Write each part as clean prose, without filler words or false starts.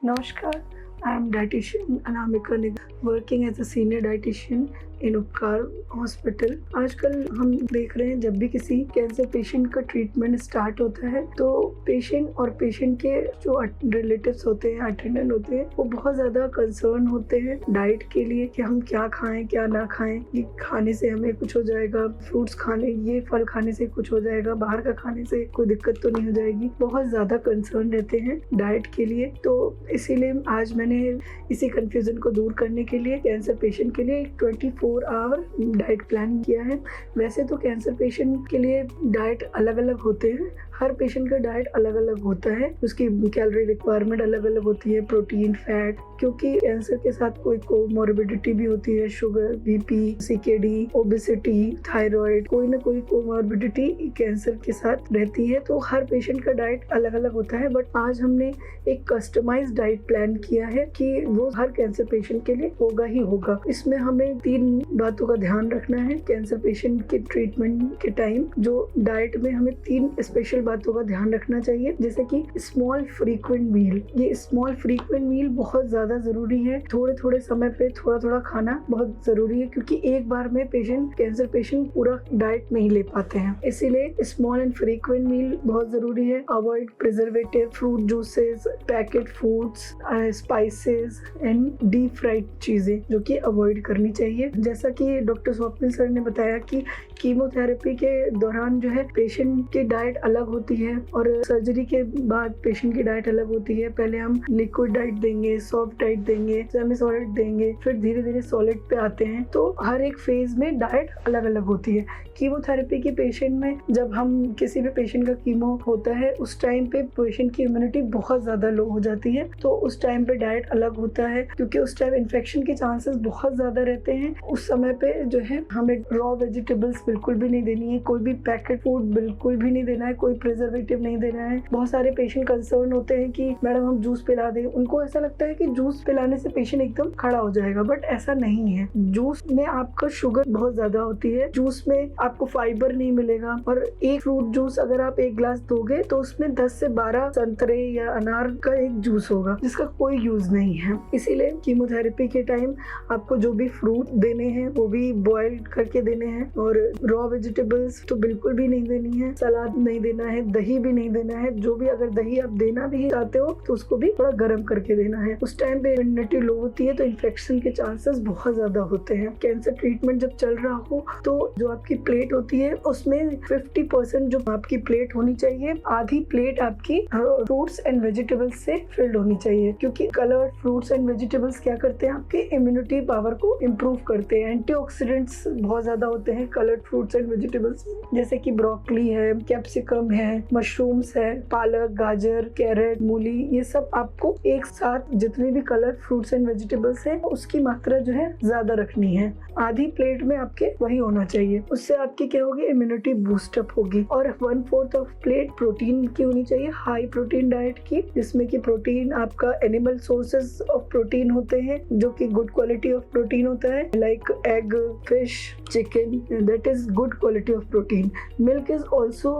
Namaskar, I am dietitian Anamika Nigam, working as a senior dietitian इन उपकार hospital. आजकल हम देख रहे हैं जब भी किसी कैंसर पेशेंट का ट्रीटमेंट स्टार्ट होता है तो पेशेंट और पेशेंट के जो रिलेटिव्स होते हैं, अटेंडेंट होते हैं, वो बहुत ज़्यादा कंसर्न होते हैं डाइट के लिए कि हम क्या खाएं क्या ना खाएं, ये खाने से हमें कुछ हो जाएगा, फ्रूट्स खाने, ये फल खाने से कुछ हो जाएगा, बाहर का खाने से कोई दिक्कत तो नहीं हो जाएगी। बहुत ज़्यादा कंसर्न रहते हैं डाइट के लिए। तो इसीलिए आज मैंने इसी कन्फ्यूज़न को दूर करने के लिए कैंसर पेशेंट के लिए 24 आवर डाइट प्लान किया है। वैसे तो कैंसर पेशेंट के लिए डाइट अलग अलग होते हैं, हर पेशेंट का डाइट अलग अलग होता है, उसकी कैलोरी रिक्वायरमेंट अलग अलग होती है, प्रोटीन, फैट, क्योंकि कैंसर के साथ कोई कोमॉर्बिडिटी भी होती है, sugar, BP, CKD, obesity, thyroid, कोई ना कोई कोमॉर्बिडिटी कैंसर के साथ रहती है। तो हर पेशेंट का डाइट अलग अलग होता है। बट आज हमने एक कस्टमाइज्ड डाइट प्लान किया है कि वो हर कैंसर पेशेंट के लिए होगा ही होगा। इसमें हमें 3 बातों का ध्यान रखना है कैंसर पेशेंट के ट्रीटमेंट के टाइम। जो डाइट में हमें 3 स्पेशल बातों का ध्यान रखना चाहिए, जैसे कि स्मॉल फ्रीक्वेंट मील। ये स्मॉल फ्रीक्वेंट मील बहुत ज्यादा जरूरी है। थोड़े थोड़े समय पे थोड़ा थोड़ा खाना बहुत जरूरी है, क्योंकि एक बार में कैंसर पेशेंट पूरा डाइट नहीं ले पाते हैं। इसीलिए स्मॉल एंड फ्रीक्वेंट मील बहुत जरूरी है। Avoid preservative, fruit juices, packet foods, spices and deep fried चीजें जो कि अवॉइड करनी चाहिए। जैसा कि डॉक्टर स्वप्निल सर ने बताया कि कीमोथेरेपी के दौरान जो है पेशेंट की डाइट अलग होती है और सर्जरी के बाद पेशेंट की डाइट अलग होती है। पहले हम लिक्विड डाइट देंगे, सॉफ्ट डाइट देंगे, सेमी सॉलिड देंगे, फिर धीरे धीरे सॉलिड पे आते हैं। तो हर एक फेज में डाइट अलग अलग होती है। कीमोथेरेपी के पेशेंट में जब हम किसी भी पेशेंट का कीमो होता है उस टाइम पे पेशेंट की इम्यूनिटी बहुत ज्यादा लो हो जाती है, तो उस टाइम पे डाइट अलग होता है, क्योंकि उस टाइम इन्फेक्शन के चांसेस बहुत ज्यादा रहते हैं। उस समय पे जो है हमें रॉ वेजिटेबल्स बिल्कुल भी नहीं देनी है, कोई भी पैकेट फूड बिल्कुल भी नहीं देना है, कोई प्रिजर्वेटिव नहीं देना है। बहुत सारे पेशेंट कंसर्न होते हैं कि मैडम हम जूस पिला दें। उनको ऐसा लगता है कि जूस पिलाने से पेशेंट एकदम खड़ा हो जाएगा, बट ऐसा नहीं है। जूस में आपका शुगर बहुत ज्यादा होती है, जूस में आपको फाइबर नहीं मिलेगा। और एक फ्रूट जूस अगर आप 1 गिलास दोगे तो उसमें 10 से 12 संतरे या अनार का एक जूस होगा, जिसका कोई यूज नहीं है। इसीलिए कीमोथेरेपी के टाइम आपको जो भी फ्रूट देने हैं वो भी बॉयल करके देने हैं, और रॉ वेजिटेबल्स तो बिल्कुल भी नहीं देनी है, सलाद नहीं देना है, दही भी नहीं देना है। जो भी अगर दही आप देना भी चाहते हो तो उसको भी थोड़ा गर्म करके देना है। उस टाइम पे इम्यूनिटी लो होती है तो इन्फेक्शन के चांसेस बहुत ज्यादा होते हैं। कैंसर ट्रीटमेंट जब चल रहा हो तो जो आपकी प्लेट होती है उसमें 50% जो आपकी प्लेट होनी चाहिए, आधी प्लेट आपकी फ्रूट्स एंड वेजिटेबल्स से फिल्ड होनी चाहिए, क्योंकि कलर्ड फ्रूट्स एंड वेजिटेबल्स क्या करते हैं, आपके इम्यूनिटी पावर को इम्प्रूव करते हैं। एंटीऑक्सीडेंट्स बहुत ज्यादा होते हैं कलर्ड फ्रूट्स एंड वेजिटेबल्स में, जैसे कि ब्रोकली है, कैप्सिकम है, मशरूम्स है, पालक, गाजर, कैरेट, मूली, ये सब आपको एक साथ जितने भी कलर्ड फ्रूट्स एंड वेजिटेबल्स है उसकी मात्रा जो है ज्यादा रखनी है। आधी प्लेट में आपके वही होना चाहिए। उससे आपकी क्या होगी, इम्यूनिटी बूस्टअप होगी। और 1/4 ऑफ प्लेट प्रोटीन की होनी चाहिए, हाई प्रोटीन डाइट की, जिसमें कि प्रोटीन आपका एनिमल सोर्सेज ऑफ प्रोटीन होते हैं जो कि गुड क्वालिटी ऑफ प्रोटीन होता है, like egg, fish, chicken, that is good quality of protein. Milk is also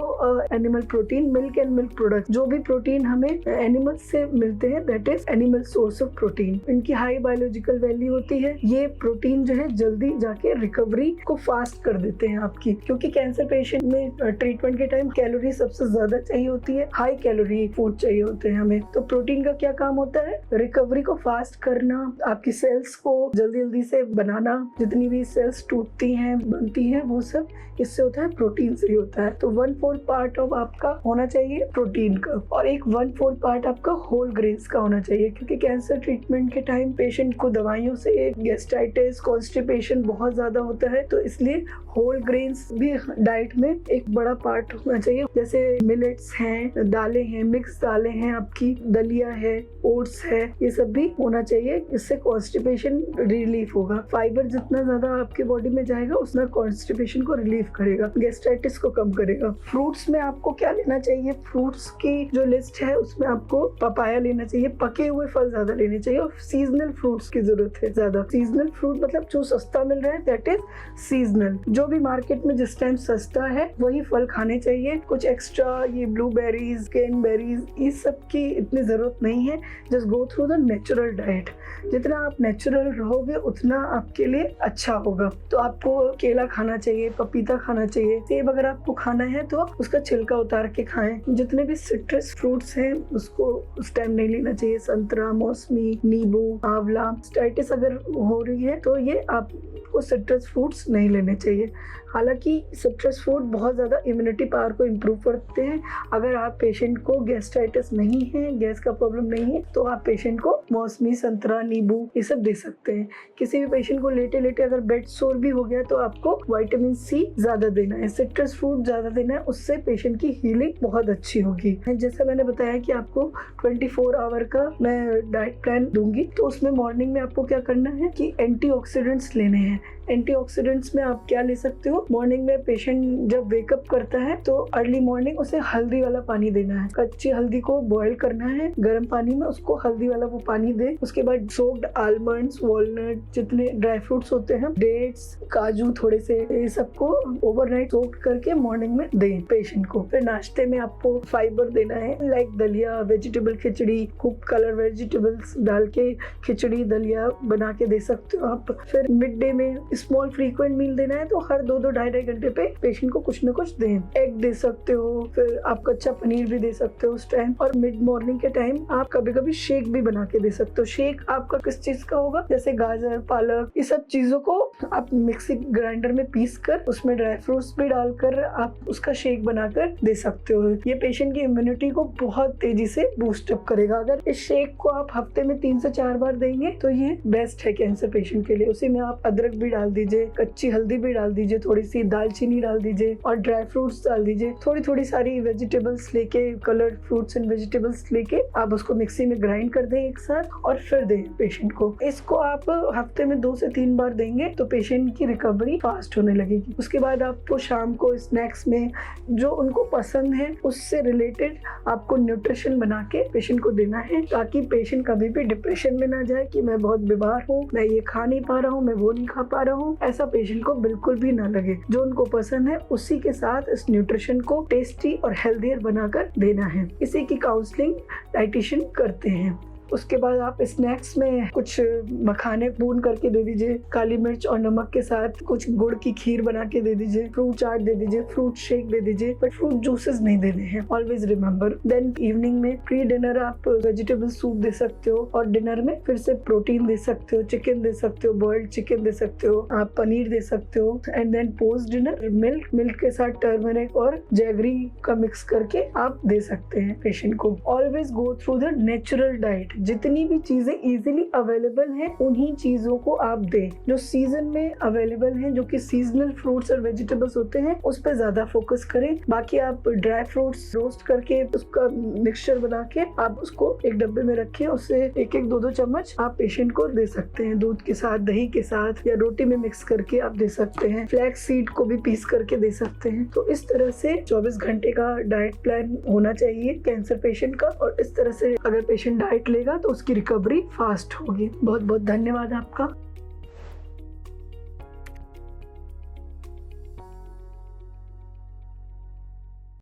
animal protein. Milk and milk product, जो भी प्रोटीन हमें एनिमल से मिलते हैं, that is animal source of protein. इनकी high biological value होती है। ये प्रोटीन जो है जल्दी जाके रिकवरी को फास्ट कर देते हैं आपकी, क्योंकि कैंसर पेशेंट में ट्रीटमेंट के टाइम कैलोरी सबसे ज्यादा चाहिए होती है, हाई कैलोरी फूड चाहिए होते हैं हमें। तो प्रोटीन का क्या काम होता है, रिकवरी को फास्ट करना, आपकी सेल्स को जल्दी जल्दी से बनाना। जितनी भी सेल्स टूटती हैं, बनती हैं, वो सब इससे होता है, प्रोटीन से ही होता है। तो 1/4 पार्ट ऑफ आपका होना चाहिए प्रोटीन का, और एक 1/4 पार्ट आपका होल ग्रेन्स का होना चाहिए, क्योंकि कैंसर ट्रीटमेंट के टाइम पेशेंट को दवाइयों से गैस्ट्राइटिस, कॉन्स्टिपेशन बहुत ज्यादा होता है, तो इसलिए होल ग्रेन्स भी डाइट में एक बड़ा पार्ट होना चाहिए। जैसे मिलेट्स हैं, दालें हैं, मिक्स दालें हैं, आपकी दलिया है, ओट्स है, ये सब भी होना चाहिए। इससे कॉन्स्टिपेशन रिलीफ होगा। फाइबर जितना ज्यादा आपके बॉडी में जाएगा उतना कॉन्स्टिपेशन को रिलीफ करेगा, गैस्ट्राइटिस को कम करेगा। फ्रूट्स में आपको क्या लेना चाहिए, फ्रूट्स की जो लिस्ट है उसमें आपको पपाया लेना चाहिए, पके हुए फल ज्यादा लेने चाहिए, और सीजनल फ्रूट्स की जरूरत है ज्यादा। सीजनल फ्रूट मतलब जो सस्ता मिल रहा है, दैट इज सीजनल। जो जो भी मार्केट में जिस टाइम सस्ता है वही फल खाने चाहिए। कुछ एक्स्ट्रा ये ब्लूबेरीज, कैनबेरीज, इस सब की इतनी जरूरत नहीं है। Just go through the natural diet. जितना आप नेचुरल रहोगे उतना आपके लिए अच्छा होगा। तो आपको केला खाना चाहिए, पपीता खाना चाहिए, सेब अगर आपको खाना है तो उसका छिलका उतार के खाएं। जितने भी सिट्रस फ्रूट्स हैं उसको उस टाइम नहीं लेना चाहिए। संतरा, मौसमी, नींबू, आंवला। स्टाइटिस अगर हो रही है तो ये आपको सिट्रस फ्रूट्स नहीं लेने चाहिए। हालांकि सिट्रस फ्रूट बहुत ज़्यादा इम्यूनिटी पावर को इम्प्रूव करते हैं। अगर आप पेशेंट को गैस्ट्राइटिस नहीं है, गैस का प्रॉब्लम नहीं है, तो आप पेशेंट को मौसमी, संतरा, नींबू ये सब दे सकते हैं। किसी भी पेशेंट को लेटे लेटे अगर बेड सोर भी हो गया तो आपको विटामिन सी ज़्यादा देना है, सिट्रस फ्रूट ज़्यादा देना है। उससे पेशेंट की हीलिंग बहुत अच्छी होगी। जैसा मैंने बताया कि आपको 24 आवर का मैं डाइट प्लान दूंगी, तो उसमें मॉर्निंग में आपको क्या करना है कि एंटीऑक्सीडेंट्स लेने हैं। एंटीऑक्सीडेंट्स में आप क्या ले सकते हो? मॉर्निंग में पेशेंट जब वेकअप करता है तो अर्ली मॉर्निंग उसे हल्दी वाला पानी देना है। कच्ची हल्दी को बॉईल करना है गर्म पानी में, उसको हल्दी वाला वो पानी दे। उसके बाद सोक्ड आलमंड्स, वॉलनट, जितने ड्राई फ्रूट्स होते हैं, डेट्स, काजू थोड़े से, ये सबको ओवरनाइट सोक्ड करके मॉर्निंग में दें पेशेंट को। फिर नाश्ते में आपको फाइबर देना है, लाइक दलिया, वेजिटेबल खिचड़ी, कुक कलर वेजिटेबल्स डाल के खिचड़ी दलिया बना के दे सकते हो आप। फिर मिड डे में स्मॉल फ्रीक्वेंट मील देना है, तो हर 2-2 ढाई घंटे पे पेशेंट को कुछ न कुछ दें। एग दे सकते हो, फिर आप कच्चा पनीर भी दे सकते हो उस टाइम। और मिड मॉर्निंग के टाइम आप कभी कभी शेक भी बना के दे सकते हो। शेक आपका किस चीज का होगा? जैसे गाजर, पालक, ये सब चीजों को आप मिक्सी ग्राइंडर में पीस कर उसमें ड्राई फ्रूट्स भी डालकर आप उसका शेक बनाकर दे सकते हो। ये पेशेंट की इम्यूनिटी को बहुत तेजी से बूस्ट अप करेगा। अगर इस शेक को आप हफ्ते में 3 से 4 बार देंगे तो ये बेस्ट है कैंसर पेशेंट के लिए। उसी में आप अदरक भी डाल दीजिए, कच्ची हल्दी भी डाल दीजिए, थोड़ी सी दालचीनी डाल दीजिए और ड्राई फ्रूट्स डाल दीजिए। थोड़ी थोड़ी सारी वेजिटेबल्स लेके, कलर्ड फ्रूट्स एंड वेजिटेबल्स लेके आप उसको मिक्सी में ग्राइंड कर दें एक साथ और फिर दें पेशेंट को। इसको आप हफ्ते में 2 से 3 बार देंगे तो पेशेंट की रिकवरी फास्ट होने लगेगी। उसके बाद आपको शाम को स्नैक्स में जो उनको पसंद है उससे रिलेटेड आपको न्यूट्रिशन बना के पेशेंट को देना है, ताकि पेशेंट कभी भी डिप्रेशन में ना जाए कि मैं बहुत बीमार हूँ, मैं ये खा नहीं पा रहा हूँ, मैं वो नहीं खा पा रहा हूँ। ऐसा पेशेंट को बिल्कुल भी ना लगे। जो उनको पसंद है उसी के साथ इस न्यूट्रिशन को टेस्टी और हेल्दियर बनाकर देना है। इसी की काउंसलिंग डाइटिशियन करते हैं। उसके बाद आप स्नैक्स में कुछ मखाने भून करके दे दीजिए, काली मिर्च और नमक के साथ कुछ गुड़ की खीर बना के दे दीजिए, फ्रूट चाट दे दीजिए, फ्रूट शेक दे दीजिए, बट फ्रूट जूसेस नहीं देने हैं, ऑलवेज रिमेम्बर। देन इवनिंग में प्री डिनर आप वेजिटेबल सूप दे सकते हो और डिनर में फिर से प्रोटीन दे सकते हो, चिकन दे सकते हो, बॉइल्ड चिकन दे सकते हो, आप पनीर दे सकते हो। And then post dinner milk के साथ टर्मरिक और जैगरी का मिक्स करके आप दे सकते हैं पेशेंट को। Always go through the natural diet. जितनी भी चीजें इजीली अवेलेबल हैं उन्हीं चीजों को आप दें। जो सीजन में अवेलेबल हैं, जो कि सीजनल फ्रूट्स और वेजिटेबल्स होते हैं, उस पर ज्यादा फोकस करें। बाकी आप ड्राई फ्रूट्स रोस्ट करके उसका मिक्सचर बना के आप उसको एक डब्बे में रखें, उससे 1-1, 2-2 चम्मच आप पेशेंट को दे सकते हैं। दूध के साथ, दही के साथ या रोटी में मिक्स करके आप दे सकते हैं। फ्लैक्स सीड को भी पीस करके दे सकते हैं। तो इस तरह से 24 घंटे का डाइट प्लान होना चाहिए कैंसर पेशेंट का, और इस तरह से अगर पेशेंट डाइट लेगा तो उसकी रिकवरी फास्ट होगी। बहुत बहुत धन्यवाद आपका।